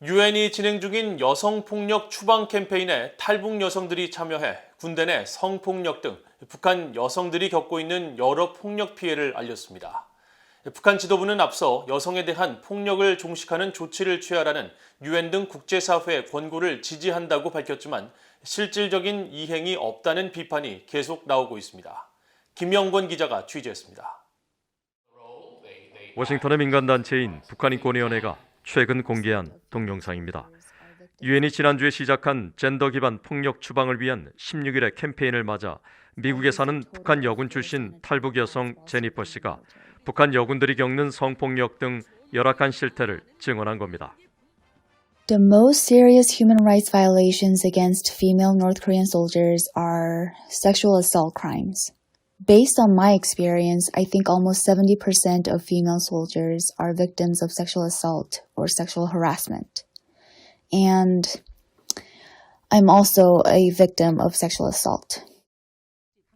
유엔이 진행 중인 여성폭력 추방 캠페인에 탈북 여성들이 참여해 군대 내 성폭력 등 북한 여성들이 겪고 있는 여러 폭력 피해를 알렸습니다. 북한 지도부는 앞서 여성에 대한 폭력을 종식하는 조치를 취하라는 유엔 등 국제사회의 권고를 지지한다고 밝혔지만 실질적인 이행이 없다는 비판이 계속 나오고 있습니다. 김영권 기자가 취재했습니다. 워싱턴의 민간단체인 북한인권위원회가 최근 공개한 동영상입니다. 유엔이 지난주에 시작한 젠더 기반 폭력 추방을 위한 16일의 캠페인을 맞아 미국에 사는 북한 여군 출신 탈북 여성 제니퍼 씨가 북한 여군들이 겪는 성폭력 등 열악한 실태를 증언한 겁니다. The most serious human rights violations against female North Korean soldiers are sexual assault crimes. Based on my experience, I think almost 70% of female soldiers are victims of sexual assault or sexual harassment. And I'm also a victim of sexual assault.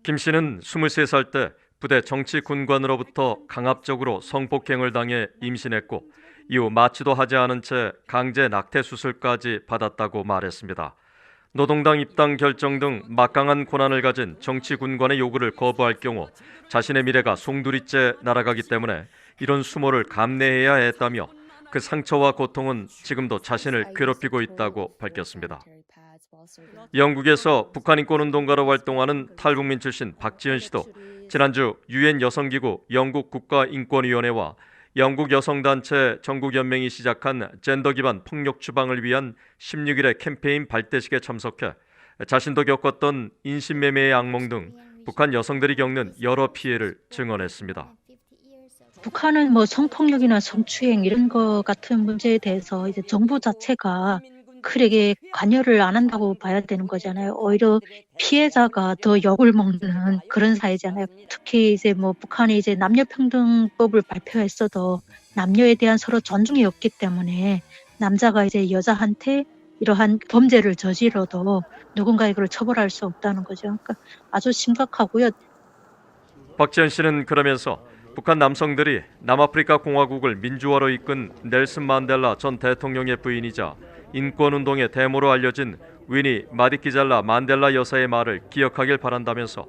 김 씨는 23살 때 부대 정치군관으로부터 강압적으로 성폭행을 당해 임신했고 이후 마취도 하지 않은 채 강제 낙태 수술까지 받았다고 말했습니다. 노동당 입당 결정 등 막강한 권한을 가진 정치군관의 요구를 거부할 경우 자신의 미래가 송두리째 날아가기 때문에 이런 수모를 감내해야 했다며 그 상처와 고통은 지금도 자신을 괴롭히고 있다고 밝혔습니다. 영국에서 북한인권운동가로 활동하는 탈북민 출신 박지현 씨도 지난주 유엔 여성기구 영국 국가인권위원회와 영국 여성단체 전국연맹이 시작한 젠더 기반 폭력 추방을 위한 16일의 캠페인 발대식에 참석해 자신도 겪었던 인신매매의 악몽 등 북한 여성들이 겪는 여러 피해를 증언했습니다. 북한은 성폭력이나 성추행 이런 거 같은 문제에 대해서 이제 정부 자체가 크게 관여를 안 한다고 봐야 되는 거잖아요. 오히려 피해자가 더 욕을 먹는 그런 사회잖아요. 특히 이제 북한이 이제 남녀평등법을 발표했어도 남녀에 대한 서로 존중이 없기 때문에 남자가 이제 여자한테 이러한 범죄를 저질러도 누군가 이걸 처벌할 수 없다는 거죠. 그러니까 아주 심각하고요. 박지현 씨는 그러면서 북한 남성들이 남아프리카 공화국을 민주화로 이끈 넬슨 만델라 전 대통령의 부인이자 인권운동의 대모로 알려진 위니 마디키잘라 만델라 여사의 말을 기억하길 바란다면서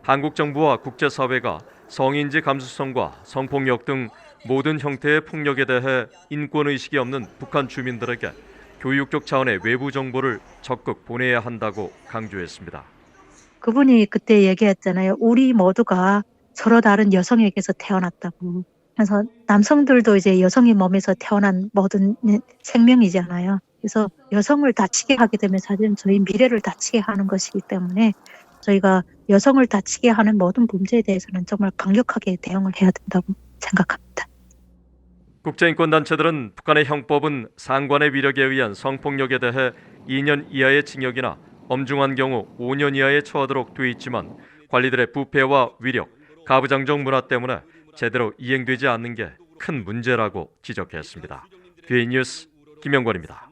한국 정부와 국제사회가 성인지 감수성과 성폭력 등 모든 형태의 폭력에 대해 인권의식이 없는 북한 주민들에게 교육적 차원의 외부 정보를 적극 보내야 한다고 강조했습니다. 그분이 그때 얘기했잖아요. 우리 모두가 서로 다른 여성에게서 태어났다고. 그래서 남성들도 이제 여성의 몸에서 태어난 모든 생명이잖아요. 그래서 여성을 다치게 하게 되면 사실은 저희 미래를 다치게 하는 것이기 때문에 저희가 여성을 다치게 하는 모든 범죄에 대해서는 정말 강력하게 대응을 해야 된다고 생각합니다. 국제인권단체들은 북한의 형법은 상관의 위력에 의한 성폭력에 대해 2년 이하의 징역이나 엄중한 경우 5년 이하에 처하도록 돼 있지만 관리들의 부패와 위력, 가부장적 문화 때문에 제대로 이행되지 않는 게 큰 문제라고 지적했습니다. 뒤에 뉴스 김영권입니다.